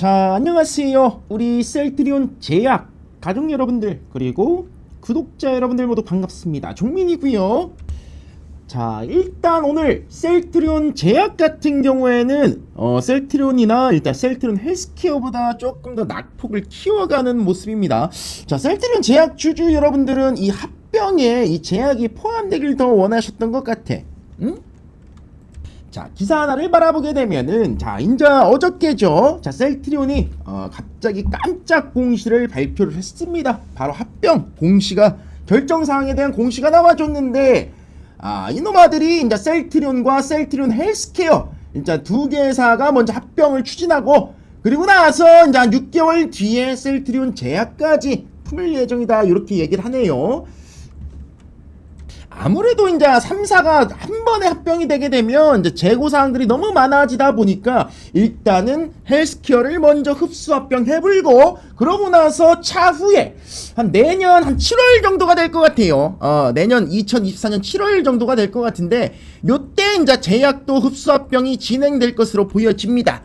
자, 안녕하세요. 우리 셀트리온 제약 가족 여러분들 그리고 구독자 여러분들 모두 반갑습니다. 종민이고요. 자, 일단 오늘 셀트리온 제약 같은 경우에는 셀트리온이나 일단 셀트리온 헬스케어보다 조금 더 낙폭을 키워가는 모습입니다. 자, 셀트리온 제약 주주 여러분들은 이 합병에 이 제약이 포함되길 더 원하셨던 것 같아. 응? 자, 기사 하나를 바라보게 되면은, 자, 인자 어저께죠. 자, 셀트리온이 갑자기 깜짝 공시를 발표를 했습니다. 바로 합병 공시가, 결정사항에 대한 공시가 나와줬는데, 이놈아들이 이제 셀트리온과 셀트리온 헬스케어 진짜 두 개사가 먼저 합병을 추진하고, 그리고 나서 이제 한 6개월 뒤에 셀트리온 제약까지 품을 예정이다, 이렇게 얘기를 하네요. 아무래도 이제 3사가 한 번에 합병이 되게 되면 이제 재고사항들이 너무 많아지다 보니까 일단은 헬스케어를 먼저 흡수 합병해불고, 그러고 나서 차후에 한 내년 한 7월 정도가 될 것 같아요. 내년 2024년 7월 정도가 될 것 같은데, 요때 이제 제약도 흡수 합병이 진행될 것으로 보여집니다.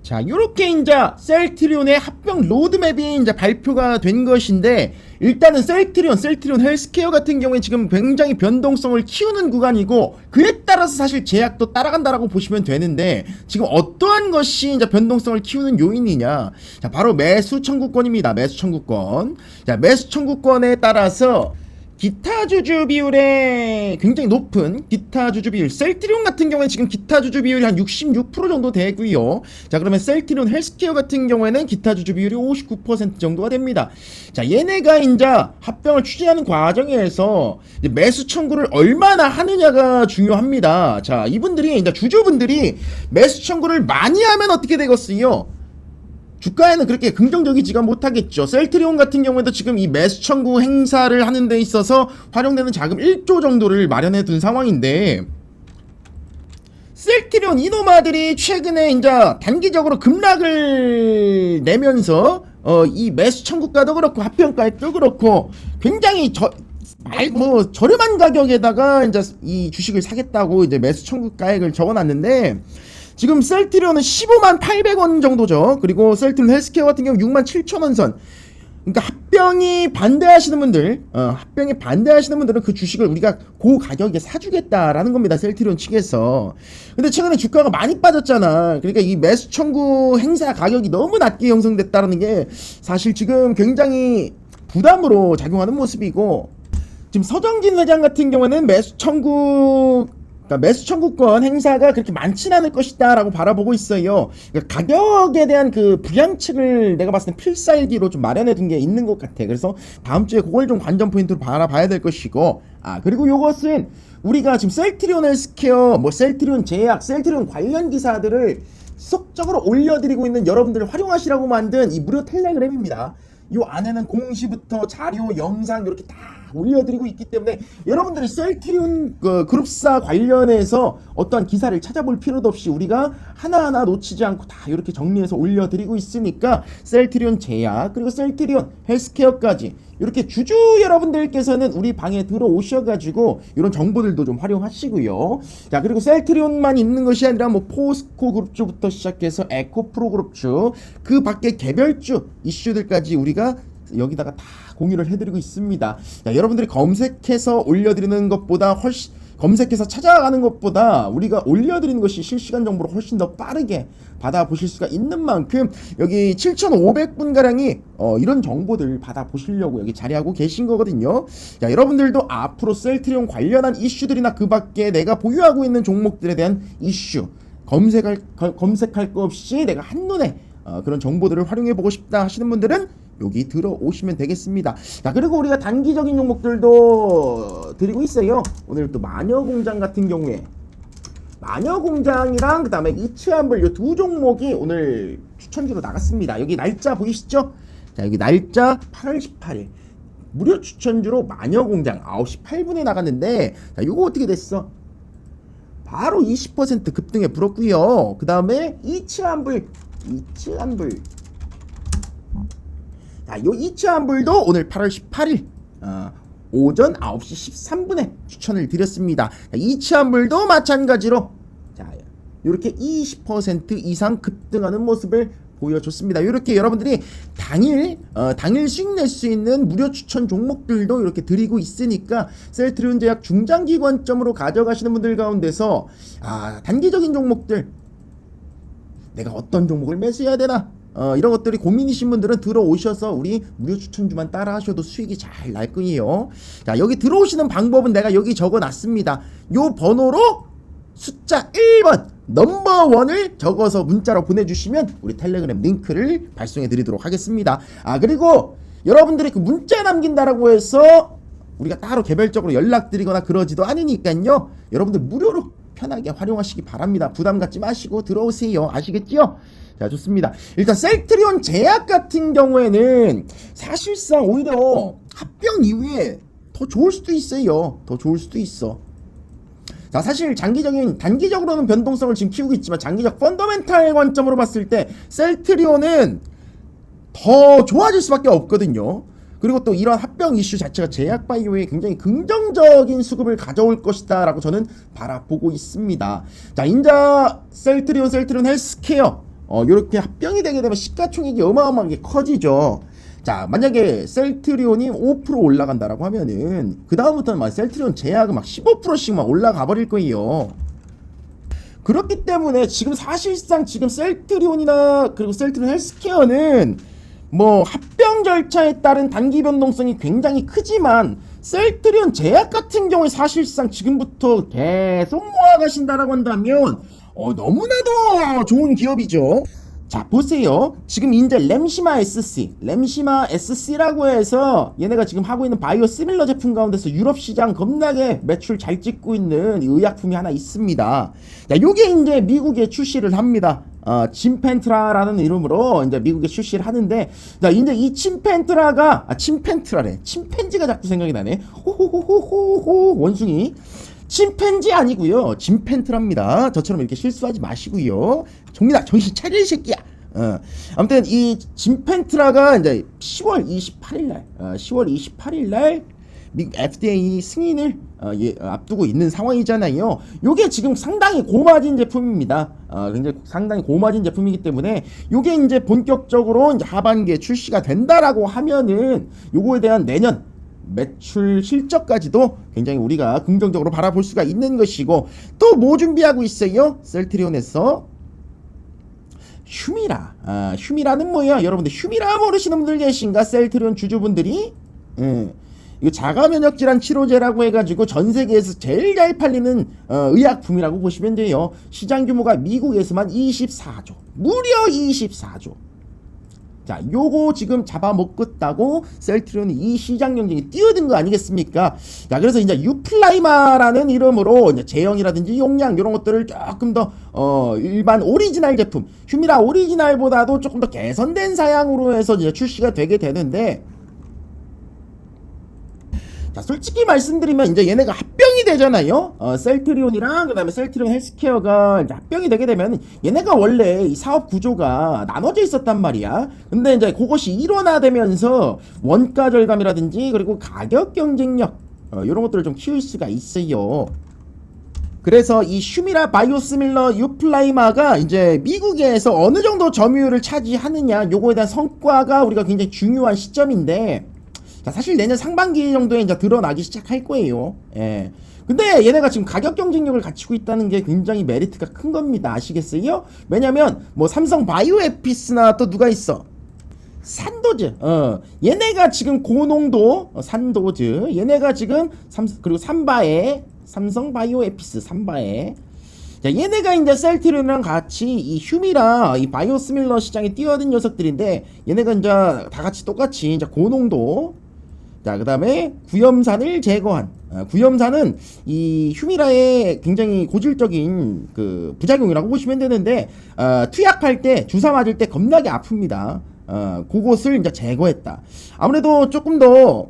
자, 요렇게 이제 셀트리온의 합병 로드맵이 이제 발표가 된 것인데, 일단은 셀트리온 헬스케어 같은 경우에 지금 굉장히 변동성을 키우는 구간이고, 그에 따라서 사실 제약도 따라간다라고 보시면 되는데, 지금 어떠한 것이 이제 변동성을 키우는 요인이냐? 자, 바로 매수 청구권입니다. 매수 청구권. 자, 매수 청구권에 따라서 기타 주주 비율에 굉장히 높은 기타 주주 비율, 셀트리온 같은 경우에 지금 기타 주주 비율이 한 66% 정도 되고요. 자, 그러면 셀트리온 헬스케어 같은 경우에는 기타 주주 비율이 59% 정도가 됩니다. 자, 얘네가 이제 합병을 추진하는 과정에서 이제 매수 청구를 얼마나 하느냐가 중요합니다. 자, 이분들이 이제 주주분들이 매수 청구를 많이 하면 어떻게 되겠어요? 주가에는 그렇게 긍정적이지가 못하겠죠. 셀트리온 같은 경우에도 지금 이 매수 청구 행사를 하는 데 있어서 활용되는 자금 1조 정도를 마련해 둔 상황인데, 셀트리온 이놈아들이 최근에 이제 단기적으로 급락을 내면서 이 매수 청구가도 그렇고 합병가도 그렇고 굉장히 저렴한 가격에다가 이제 이 주식을 사겠다고 이제 매수 청구가액을 적어놨는데, 지금 셀트리온은 15만 800원 정도죠. 그리고 셀트리온 헬스케어 같은 경우 6만 7천원 선. 그러니까 합병이 반대하시는 분들은 그 주식을 우리가 그 가격에 사주겠다라는 겁니다. 셀트리온 측에서. 근데 최근에 주가가 많이 빠졌잖아. 그러니까 이 매수 청구 행사 가격이 너무 낮게 형성됐다는 게 사실 지금 굉장히 부담으로 작용하는 모습이고, 지금 서정진 회장 같은 경우는 매수 청구권 행사가 그렇게 많지는 않을 것이다 라고 바라보고 있어요. 그러니까 가격에 대한 그 부양책을 내가 봤을 때 필살기로 좀 마련해 둔 게 있는 것 같아. 그래서 다음 주에 그걸 좀 관전 포인트로 바라봐야 될 것이고, 그리고 요것은 우리가 지금 셀트리온 헬스케어, 셀트리온 제약, 셀트리온 관련 기사들을 지속적으로 올려드리고 있는 여러분들을 활용하시라고 만든 이 무료 텔레그램입니다. 요 안에는 공시부터 자료, 영상 이렇게 다 올려드리고 있기 때문에 여러분들이 셀트리온 그룹사 관련해서 어떠한 기사를 찾아볼 필요도 없이 우리가 하나하나 놓치지 않고 다 이렇게 정리해서 올려드리고 있으니까, 셀트리온 제약 그리고 셀트리온 헬스케어까지 이렇게 주주 여러분들께서는 우리 방에 들어오셔가지고 이런 정보들도 좀 활용하시고요. 자, 그리고 셀트리온만 있는 것이 아니라 포스코 그룹주부터 시작해서 에코프로 그룹주, 그 밖에 개별주 이슈들까지 우리가 여기다가 다 공유를 해드리고 있습니다. 자, 여러분들이 검색해서 올려드리는 것보다 검색해서 찾아가는 것보다 우리가 올려드리는 것이 실시간 정보로 훨씬 더 빠르게 받아보실 수가 있는 만큼 여기 7,500분가량이 이런 정보들 받아보시려고 여기 자리하고 계신 거거든요. 자, 여러분들도 앞으로 셀트리온 관련한 이슈들이나 그 밖에 내가 보유하고 있는 종목들에 대한 이슈 검색할 거 없이 내가 한눈에 그런 정보들을 활용해보고 싶다 하시는 분들은 여기 들어오시면 되겠습니다. 자, 그리고 우리가 단기적인 종목들도 드리고 있어요. 오늘 또 마녀공장 같은 경우에 마녀공장이랑 그 다음에 이츠한블 이 두 종목이 오늘 추천주로 나갔습니다. 여기 날짜 보이시죠? 자, 여기 날짜 8월 18일 무료 추천주로 마녀공장 9시 8분에 나갔는데, 자, 이거 어떻게 됐어? 바로 20% 급등에 불었고요. 그 다음에 이츠한블 자, 요 이츠한블도 오늘 8월 18일 오전 9시 13분에 추천을 드렸습니다. 자, 이츠한블도 마찬가지로 자, 이렇게 20% 이상 급등하는 모습을 보여줬습니다. 이렇게 여러분들이 당일 수익 낼 수 있는 무료 추천 종목들도 이렇게 드리고 있으니까 셀트리온 제약 중장기 관점으로 가져가시는 분들 가운데서 단기적인 종목들 내가 어떤 종목을 매수해야 되나 이런 것들이 고민이신 분들은 들어오셔서 우리 무료 추천주만 따라 하셔도 수익이 잘 날 거예요. 자, 여기 들어오시는 방법은 내가 여기 적어 놨습니다. 요 번호로 숫자 1번 넘버1을 적어서 문자로 보내주시면 우리 텔레그램 링크를 발송해 드리도록 하겠습니다. 그리고 여러분들이 그 문자 남긴다라고 해서 우리가 따로 개별적으로 연락드리거나 그러지도 않으니까요, 여러분들 무료로 편하게 활용하시기 바랍니다. 부담 갖지 마시고 들어오세요. 아시겠지요? 자, 좋습니다. 일단 셀트리온 제약 같은 경우에는 사실상 오히려 합병 이후에 더 좋을 수도 있어요. 더 좋을 수도 있어. 자, 사실 단기적으로는 변동성을 지금 키우고 있지만 장기적 펀더멘탈 관점으로 봤을 때 셀트리온은 더 좋아질 수밖에 없거든요. 그리고 또 이런 합병 이슈 자체가 제약바이오에 굉장히 긍정적인 수급을 가져올 것이다 라고 저는 바라보고 있습니다. 자, 인자 셀트리온 헬스케어 요렇게 합병이 되게 되면 시가총액이 어마어마하게 커지죠. 자, 만약에 셀트리온이 5% 올라간다라고 하면은 그 다음부터는 막 셀트리온 제약은 막 15%씩 막 올라가 버릴 거예요. 그렇기 때문에 지금 사실상 지금 셀트리온이나 그리고 셀트리온 헬스케어는 뭐 합병 절차에 따른 단기 변동성이 굉장히 크지만 셀트리온 제약 같은 경우에 사실상 지금부터 계속 모아가신다라고 한다면 너무나도 좋은 기업이죠. 자, 보세요. 지금 이제 램시마 SC라고 해서 얘네가 지금 하고 있는 바이오 시밀러 제품 가운데서 유럽 시장 겁나게 매출 잘 찍고 있는 의약품이 하나 있습니다. 자, 요게 이제 미국에 출시를 합니다. 침펜트라라는 이름으로 이제 미국에 출시를 하는데, 자, 이제 이 침펜트라가 침펜트라래. 침팬지가 자꾸 생각이 나네. 호호호호호호 원숭이. 침팬지 아니고요, 침펜트랍니다. 저처럼 이렇게 실수하지 마시고요. 정민아, 정신 차려 이 새끼야. 아무튼 이 침펜트라가 이제 10월 28일 날 미국 FDA 승인을 앞두고 있는 상황이잖아요. 요게 지금 상당히 고마진 제품입니다. 굉장히 상당히 고마진 제품이기 때문에 요게 이제 본격적으로 이제 하반기에 출시가 된다라고 하면은 요거에 대한 내년 매출 실적까지도 굉장히 우리가 긍정적으로 바라볼 수가 있는 것이고, 또 뭐 준비하고 있어요? 셀트리온에서 휴미라는 뭐예요? 여러분들 휴미라 모르시는 분들 계신가? 셀트리온 주주분들이 이거 자가 면역 질환 치료제라고 해가지고 전 세계에서 제일 잘 팔리는 의약품이라고 보시면 돼요. 시장 규모가 미국에서만 24조, 무려 24조. 자, 요거 지금 잡아먹겠다고 셀트리온이 이 시장 경쟁에 뛰어든 거 아니겠습니까? 자, 그래서 이제 유플라이마라는 이름으로 이제 제형이라든지 용량 이런 것들을 조금 더 일반 오리지널 제품, 휴미라 오리지널보다도 조금 더 개선된 사양으로 해서 이제 출시가 되게 되는데, 자, 솔직히 말씀드리면 이제 얘네가 합병이 되잖아요. 셀트리온이랑 그다음에 셀트리온 헬스케어가 이제 합병이 되게 되면 얘네가 원래 이 사업 구조가 나눠져 있었단 말이야. 근데 이제 그것이 일원화되면서 원가 절감이라든지 그리고 가격 경쟁력 이런 것들을 좀 키울 수가 있어요. 그래서 이 휴미라 바이오시밀러 유플라이마가 이제 미국에서 어느 정도 점유율을 차지하느냐, 요거에 대한 성과가 우리가 굉장히 중요한 시점인데, 자, 사실 내년 상반기 정도에 이제 드러나기 시작할 거예요. 예. 근데 얘네가 지금 가격 경쟁력을 갖추고 있다는 게 굉장히 메리트가 큰 겁니다. 아시겠어요? 왜냐면 뭐 삼성 바이오에피스나 또 누가 있어? 산도즈. 얘네가 지금 고농도 산도즈. 얘네가 지금 그리고 삼성 바이오에피스 삼바에. 자, 얘네가 이제 셀트리온이랑 같이 이 휴미라 이 바이오시밀러 시장에 뛰어든 녀석들인데, 얘네가 이제 다 같이 똑같이 이제 고농도, 자, 그 다음에 구염산을 제거한, 구염산은 이 휴미라의 굉장히 고질적인 그 부작용이라고 보시면 되는데, 투약할 때, 주사 맞을 때 겁나게 아픕니다. 그것을 이제 제거했다. 아무래도 조금 더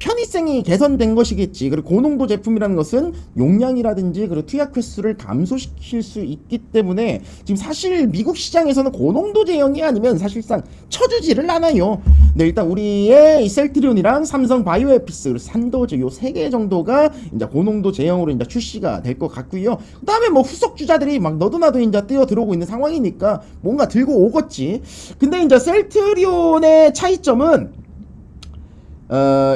편의성이 개선된 것이겠지. 그리고 고농도 제품이라는 것은 용량이라든지 그리고 투약 횟수를 감소시킬 수 있기 때문에 지금 사실 미국 시장에서는 고농도 제형이 아니면 사실상 쳐주지를 않아요. 네, 일단 우리의 이 셀트리온이랑 삼성 바이오에피스 그리고 산도즈 요 세 개 정도가 이제 고농도 제형으로 이제 출시가 될 것 같고요. 그다음에 뭐 후속 주자들이 막 너도 나도 이제 뛰어 들어오고 있는 상황이니까 뭔가 들고 오겠지. 근데 이제 셀트리온의 차이점은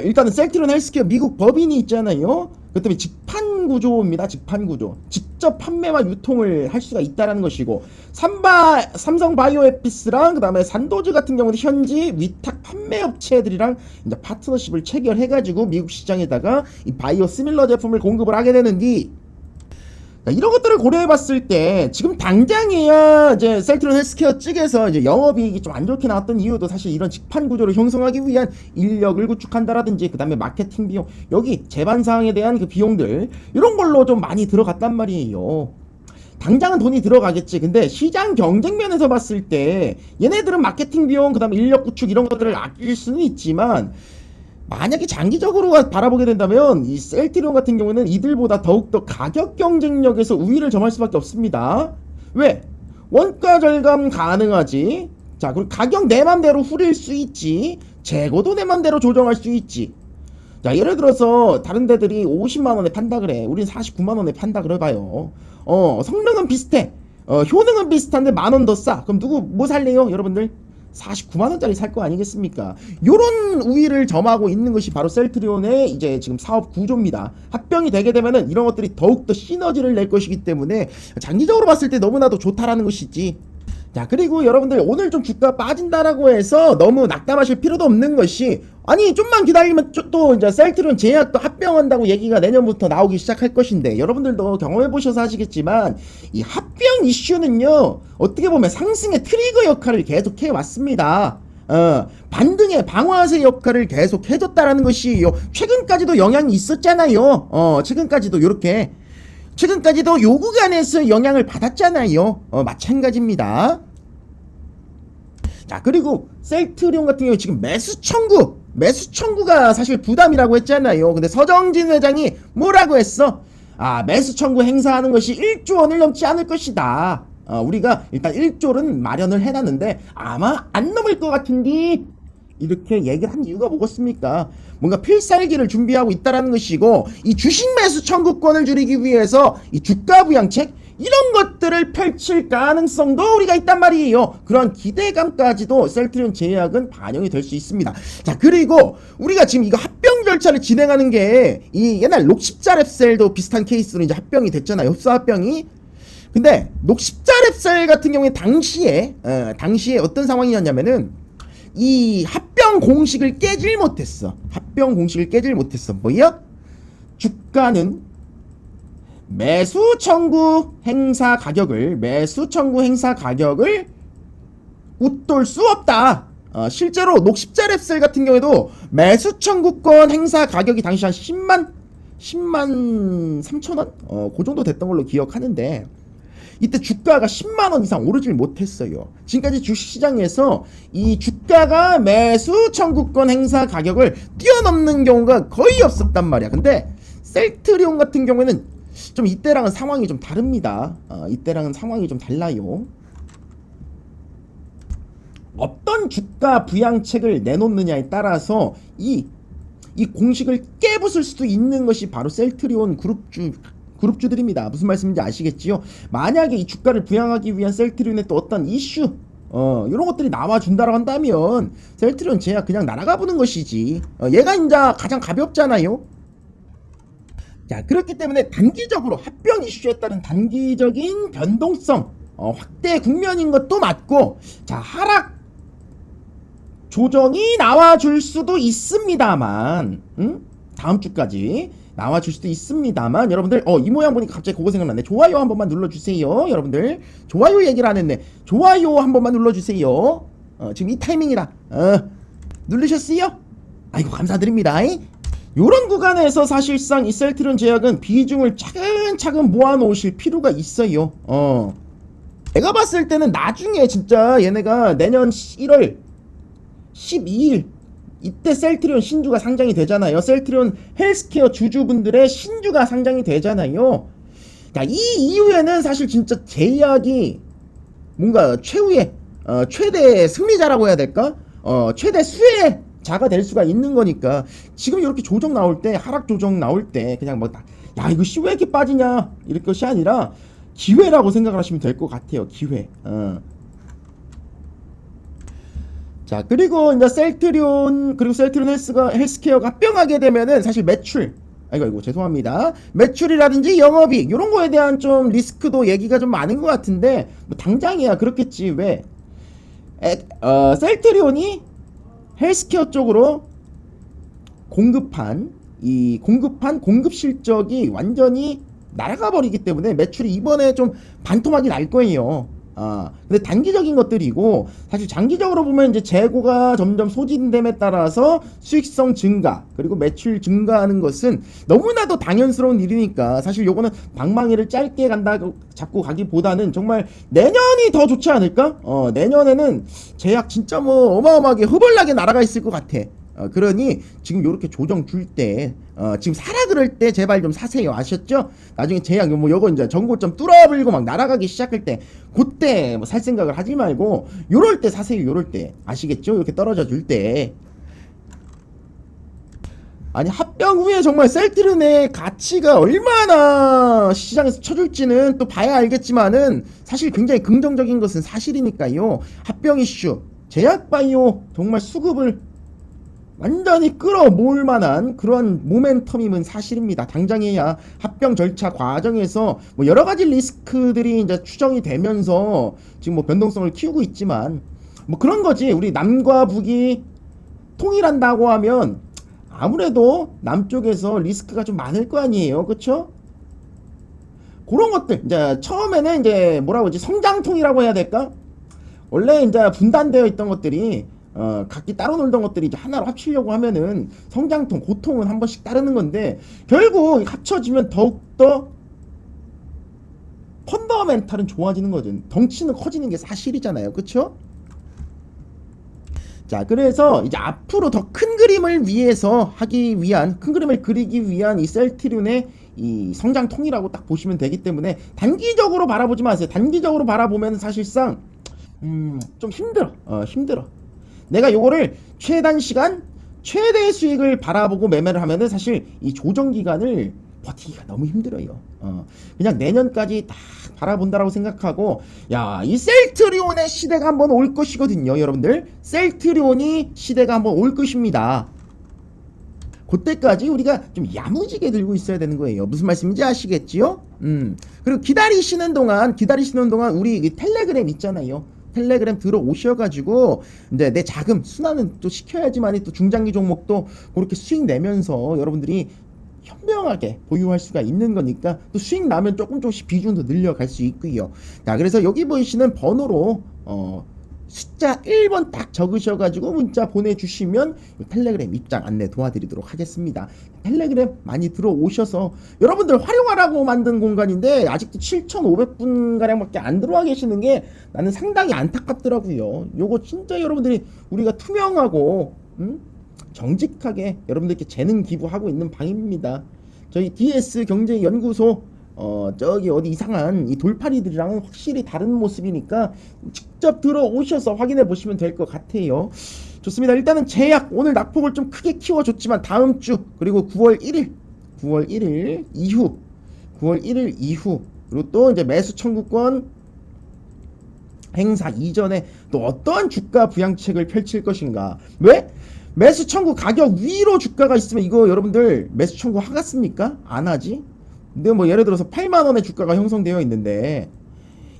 일단은 셀트리온 헬스케어 미국 법인이 있잖아요. 그 때문에 직판 구조입니다. 직판 구조. 직접 판매와 유통을 할 수가 있다라는 것이고, 삼성 바이오에피스랑 그 다음에 산도즈 같은 경우는 현지 위탁 판매 업체들이랑 이제 파트너십을 체결해가지고 미국 시장에다가 이 바이오 시밀러 제품을 공급을 하게 되는데, 이런 것들을 고려해봤을 때 지금 당장이야 이제 셀트리온 헬스케어 측에서 이제 영업이익이 좀 안 좋게 나왔던 이유도 사실 이런 직판 구조를 형성하기 위한 인력을 구축한다라든지 그 다음에 마케팅 비용, 여기 재반 사항에 대한 그 비용들 이런 걸로 좀 많이 들어갔단 말이에요. 당장은 돈이 들어가겠지. 근데 시장 경쟁 면에서 봤을 때 얘네들은 마케팅 비용 그 다음에 인력 구축 이런 것들을 아낄 수는 있지만, 만약에 장기적으로 바라보게 된다면 이 셀트리온 같은 경우는 이들보다 더욱더 가격 경쟁력에서 우위를 점할 수밖에 없습니다. 왜? 원가 절감 가능하지. 자, 그리고 가격 내 맘대로 후릴 수 있지. 재고도 내 맘대로 조정할 수 있지. 자, 예를 들어서 다른 데들이 50만원에 판다 그래. 우린 49만원에 판다 그래봐요. 성능은 비슷해. 효능은 비슷한데 만원 더 싸. 그럼 누구 뭐 살래요 여러분들? 49만원짜리 살 거 아니겠습니까? 요런 우위를 점하고 있는 것이 바로 셀트리온의 이제 지금 사업 구조입니다. 합병이 되게 되면은 이런 것들이 더욱더 시너지를 낼 것이기 때문에 장기적으로 봤을 때 너무나도 좋다라는 것이지. 자, 그리고 여러분들 오늘 좀 주가 빠진다라고 해서 너무 낙담하실 필요도 없는 것이, 아니 좀만 기다리면 또 이제 셀트리온 제약도 합병한다고 얘기가 내년부터 나오기 시작할 것인데, 여러분들도 경험해 보셔서 아시겠지만 이 합병 이슈는요 어떻게 보면 상승의 트리거 역할을 계속 해왔습니다. 반등의 방아쇠 역할을 계속 해줬다라는 것이요. 최근까지도 영향이 있었잖아요. 최근까지도 요 구간에서 영향을 받았잖아요. 마찬가지입니다. 자, 그리고 셀트리온 같은 경우 지금 매수 청구가 사실 부담이라고 했잖아요. 근데 서정진 회장이 뭐라고 했어? 매수 청구 행사하는 것이 1조 원을 넘지 않을 것이다. 우리가 일단 1조는 마련을 해놨는데 아마 안 넘을 것 같은데, 이렇게 얘기를 한 이유가 뭐겠습니까? 뭔가 필살기를 준비하고 있다라는 것이고, 이 주식 매수 청구권을 줄이기 위해서 이 주가 부양책 이런 것들을 펼칠 가능성도 우리가 있단 말이에요. 그런 기대감까지도 셀트리온 제약은 반영이 될 수 있습니다. 자, 그리고 우리가 지금 이거 합병 절차를 진행하는 게 이 옛날 녹십자랩셀도 비슷한 케이스로 이제 합병이 됐잖아요. 흡사 합병이. 근데 녹십자랩셀 같은 경우에 당시에 어떤 상황이었냐면은 이 합병 공식을 깨질 못했어. 뭐야? 주가는 매수 청구 행사 가격을 웃돌 수 없다. 실제로 녹십자랩셀 같은 경우에도 매수 청구권 행사 가격이 당시 한 10만 3천원? 그 정도 됐던 걸로 기억하는데, 이때 주가가 10만원 이상 오르질 못했어요. 지금까지 주식시장에서 이 주가가 매수 청구권 행사 가격을 뛰어넘는 경우가 거의 없었단 말이야. 근데 셀트리온 같은 경우에는 좀 이때랑은 상황이 좀 다릅니다. 이때랑은 상황이 좀 달라요. 어떤 주가 부양책을 내놓느냐에 따라서 이 공식을 깨부술 수도 있는 것이 바로 셀트리온 그룹주들입니다. 무슨 말씀인지 아시겠지요? 만약에 이 주가를 부양하기 위한 셀트리온의 또 어떤 이슈, 이런 것들이 나와준다고 한다면 셀트리온 제약 그냥 날아가 보는 것이지. 얘가 이제 가장 가볍잖아요. 자, 그렇기 때문에 단기적으로 합병 이슈에 따른 단기적인 변동성 확대 국면인 것도 맞고, 자, 하락 조정이 나와줄 수도 있습니다만, 다음 주까지 나와줄 수도 있습니다만, 여러분들 이 모양 보니까 갑자기 그거 생각났네. 좋아요 한 번만 눌러주세요. 여러분들 좋아요 얘기를 안 했네. 좋아요 한 번만 눌러주세요. 지금 이 타이밍이라 누르셨어요? 아이고 감사드립니다. 요런 구간에서 사실상 이 셀트리온 제약은 비중을 차근차근 모아놓으실 필요가 있어요. 내가 봤을 때는 나중에 진짜 얘네가 내년 1월 12일 이때 셀트리온 신주가 상장이 되잖아요. 셀트리온 헬스케어 주주분들의 신주가 상장이 되잖아요. 자, 이 이후에는 사실 진짜 제약이 뭔가 최후의 최대 승리자라고 해야 될까? 최대 수혜자가 될 수가 있는 거니까 지금 이렇게 조정 나올 때, 하락 조정 나올 때 그냥 뭐 야 이거 씨 왜 이렇게 빠지냐 이럴 것이 아니라 기회라고 생각을 하시면 될 것 같아요. 기회. 자, 그리고 이제 셀트리온 그리고 셀트리온 헬스케어가 합병하게 되면은 사실 매출, 아이고 죄송합니다, 매출이라든지 영업이익 이런 거에 대한 좀 리스크도 얘기가 좀 많은 것 같은데 뭐 당장이야 그렇겠지. 왜 셀트리온이 헬스케어 쪽으로 공급한 공급 실적이 완전히 날아가 버리기 때문에 매출이 이번에 좀 반토막이 날 거예요. 근데 단기적인 것들이고 사실 장기적으로 보면 이제 재고가 점점 소진됨에 따라서 수익성 증가 그리고 매출 증가하는 것은 너무나도 당연스러운 일이니까 사실 요거는 방망이를 짧게 간다고 잡고 가기보다는 정말 내년이 더 좋지 않을까? 내년에는 제약 진짜 뭐 어마어마하게 허벌나게 날아가 있을 것 같아. 그러니 지금 요렇게 조정 줄 때 지금 사라 그럴 때 제발 좀 사세요. 아셨죠? 나중에 제약 뭐 요거 이제 전고점 뚫어버리고 막 날아가기 시작할 때 그때 뭐 살 생각을 하지 말고 요럴 때 사세요. 요럴 때 아시겠죠? 이렇게 떨어져 줄 때. 아니 합병 후에 정말 셀트리온의 가치가 얼마나 시장에서 쳐줄지는 또 봐야 알겠지만은 사실 굉장히 긍정적인 것은 사실이니까요. 합병 이슈 제약바이오 정말 수급을 완전히 끌어모을 만한 그런 모멘텀임은 사실입니다. 당장에야 합병 절차 과정에서 뭐 여러 가지 리스크들이 이제 추정이 되면서 지금 뭐 변동성을 키우고 있지만 뭐 그런 거지. 우리 남과 북이 통일한다고 하면 아무래도 남쪽에서 리스크가 좀 많을 거 아니에요. 그쵸? 그런 것들 이제 처음에는 이제 뭐라고 하지, 성장통이라고 해야 될까? 원래 이제 분단되어 있던 것들이 각기 따로 놀던 것들이 이제 하나로 합치려고 하면은 성장통, 고통은 한 번씩 따르는 건데 결국 합쳐지면 더욱더 펀더멘탈은 좋아지는 거죠. 덩치는 커지는 게 사실이잖아요. 그쵸? 자, 그래서 이제 앞으로 더 큰 그림을 위해서 하기 위한, 큰 그림을 그리기 위한 이 셀트리온의 이 성장통이라고 딱 보시면 되기 때문에 단기적으로 바라보지 마세요. 단기적으로 바라보면 사실상 좀 힘들어. 내가 요거를 최단 시간 최대의 수익을 바라보고 매매를 하면은 사실 이 조정 기간을 버티기가 너무 힘들어요. 그냥 내년까지 딱 바라본다라고 생각하고, 야, 이 셀트리온의 시대가 한번 올 것이거든요, 여러분들. 셀트리온이 시대가 한번 올 것입니다. 그때까지 우리가 좀 야무지게 들고 있어야 되는 거예요. 무슨 말씀인지 아시겠지요? 그리고 기다리시는 동안 우리 텔레그램 있잖아요. 텔레그램 들어오셔가지고 이제 내 자금 순환은 또 시켜야지만이 또 중장기 종목도 그렇게 수익 내면서 여러분들이 현명하게 보유할 수가 있는 거니까 또 수익 나면 조금씩 비중도 늘려갈 수 있고요. 자, 그래서 여기 보이시는 번호로 숫자 1번 딱 적으셔가지고 문자 보내주시면 텔레그램 입장 안내 도와드리도록 하겠습니다. 텔레그램 많이 들어오셔서 여러분들 활용하라고 만든 공간인데 아직도 7,500분가량밖에 안 들어와 계시는 게 나는 상당히 안타깝더라고요. 요거 진짜 여러분들이 우리가 투명하고 정직하게 여러분들께 재능 기부하고 있는 방입니다. 저희 DS 경제연구소 저기 어디 이상한 이 돌팔이들이랑은 확실히 다른 모습이니까 직접 들어오셔서 확인해 보시면 될 것 같아요. 좋습니다. 일단은 제약 오늘 낙폭을 좀 크게 키워줬지만 다음 주 그리고 9월 1일 이후 그리고 또 이제 매수 청구권 행사 이전에 또 어떠한 주가 부양책을 펼칠 것인가. 왜? 매수 청구 가격 위로 주가가 있으면 이거 여러분들 매수 청구 하겠습니까? 안 하지? 근데 뭐 예를 들어서 8만원의 주가가 형성되어 있는데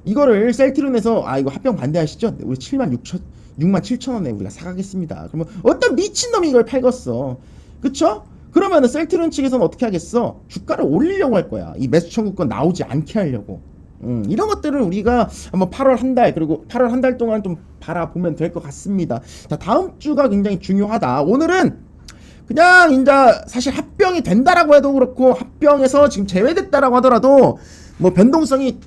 이거를 셀트리온에서 이거 합병 반대하시죠? 우리 67,000원에 우리가 사가겠습니다. 그러면 어떤 미친놈이 이걸 팔겠어. 그쵸? 그러면은 셀트리온 측에서는 어떻게 하겠어? 주가를 올리려고 할 거야. 이 매수 청구권 나오지 않게 하려고. 이런 것들을 우리가 한번 8월 한 달 그리고 8월 한 달 동안 좀 바라보면 될 것 같습니다. 자, 다음 주가 굉장히 중요하다. 오늘은 그냥 이제 사실 합병이 된다라고 해도 그렇고 합병에서 지금 제외됐다라고 하더라도 뭐 변동성이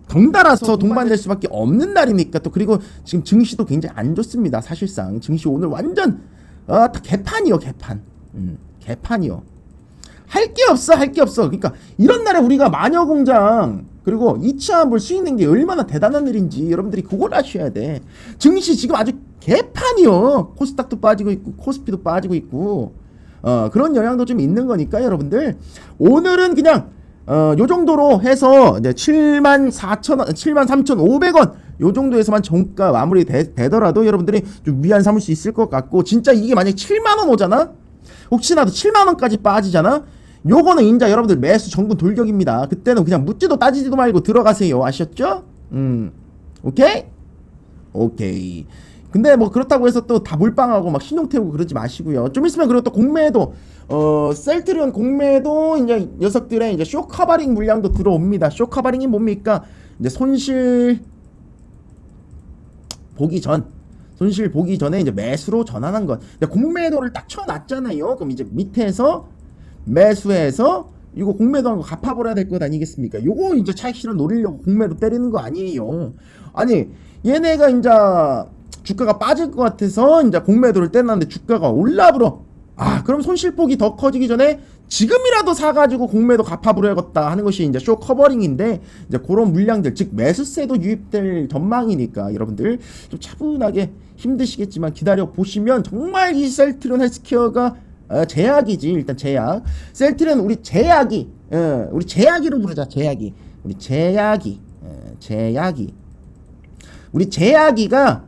덩달아서 동반될 수밖에 없는 날이니까 또 그리고 지금 증시도 굉장히 안 좋습니다. 사실상 증시 오늘 완전 다 개판이요, 개판. 개판이요. 할 게 없어, 할 게 없어. 그러니까 이런 날에 우리가 마녀공장 그리고 이차한볼 수익낸 게 얼마나 대단한 일인지 여러분들이 그걸 아셔야 돼. 증시 지금 아주 개판이요. 코스닥도 빠지고 있고 코스피도 빠지고 있고 그런 영향도 좀 있는 거니까 여러분들 오늘은 그냥 요 정도로 해서 이제 74,000원, 73,500원 요 정도에서만 종가 마무리 되더라도 여러분들이 좀 위안 삼을 수 있을 것 같고, 진짜 이게 만약에 7만원 오잖아? 혹시라도 7만원까지 빠지잖아? 요거는 인자 여러분들 매수 정분 돌격입니다. 그때는 그냥 묻지도 따지지도 말고 들어가세요. 아셨죠? 오케이? 오케이. 근데 뭐 그렇다고 해서 또 다 몰빵하고 막 신용 태우고 그러지 마시고요. 좀 있으면 그리고 또 공매도 셀트리온 공매도 이제 녀석들의 이제 쇼커버링 물량도 들어옵니다. 쇼커버링이 뭡니까? 이제 손실 보기 전에 이제 매수로 전환한 것. 공매도를 딱 쳐놨잖아요. 그럼 이제 밑에서 매수해서 이거 공매도 한 거 갚아버려야 될 것 아니겠습니까? 요거 이제 차익 실현 노리려고 공매도 때리는 거 아니에요. 아니 얘네가 이제 주가가 빠질 것 같아서 이제 공매도를 때렸는데 주가가 올라불어. 그럼 손실폭이 더 커지기 전에 지금이라도 사가지고 공매도 갚아버려야겠다 하는 것이 이제 쇼 커버링인데, 이제 그런 물량들, 즉 매수세도 유입될 전망이니까 여러분들 좀 차분하게 힘드시겠지만 기다려 보시면 정말 이 셀트리온 헬스케어가 제약이지. 일단 제약. 셀트리온 우리 제약이, 우리 제약이로 부르자. 제약이. 우리 제약이가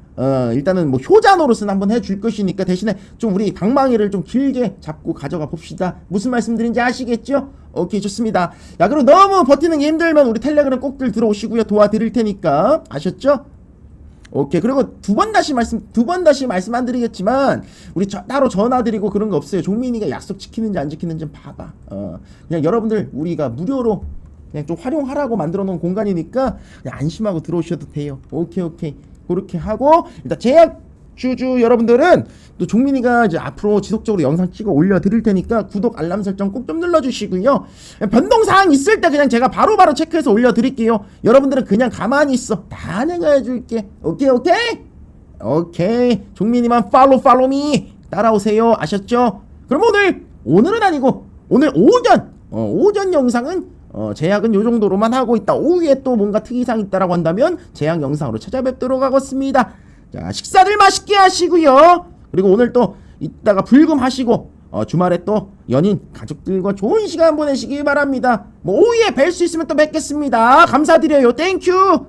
일단은 뭐 효자 노릇은 한번 해줄 것이니까 대신에 좀 우리 방망이를 좀 길게 잡고 가져가 봅시다. 무슨 말씀드린지 아시겠죠? 오케이, 좋습니다. 야, 그리고 너무 버티는 게 힘들면 우리 텔레그램 꼭들 들어오시고요. 도와드릴 테니까. 아셨죠? 오케이. 그리고 두 번 다시 말씀 안 드리겠지만 우리 따로 전화 드리고 그런 거 없어요. 종민이가 약속 지키는지 안 지키는지 좀 봐봐. 그냥 여러분들 우리가 무료로 그냥 좀 활용하라고 만들어 놓은 공간이니까 그냥 안심하고 들어오셔도 돼요. 오케이. 그렇게 하고, 일단 제약주주 여러분들은 또 종민이가 이제 앞으로 지속적으로 영상 찍어 올려드릴 테니까 구독 알람 설정 꼭 좀 눌러주시고요. 변동사항 있을 때 그냥 제가 바로바로 체크해서 올려드릴게요. 여러분들은 그냥 가만히 있어. 다 내가 해줄게. 오케이. 종민이만 팔로우 미 따라오세요. 아셨죠? 그럼 오늘은 아니고 오늘 오전 영상은 제약은 요 정도로만 하고 있다. 오후에 또 뭔가 특이사항 있다라고 한다면 제약 영상으로 찾아뵙도록 하겠습니다. 자, 식사들 맛있게 하시고요. 그리고 오늘 또 이따가 불금하시고 주말에 또 연인 가족들과 좋은 시간 보내시기 바랍니다. 뭐 오후에 뵐 수 있으면 또 뵙겠습니다. 감사드려요. 땡큐.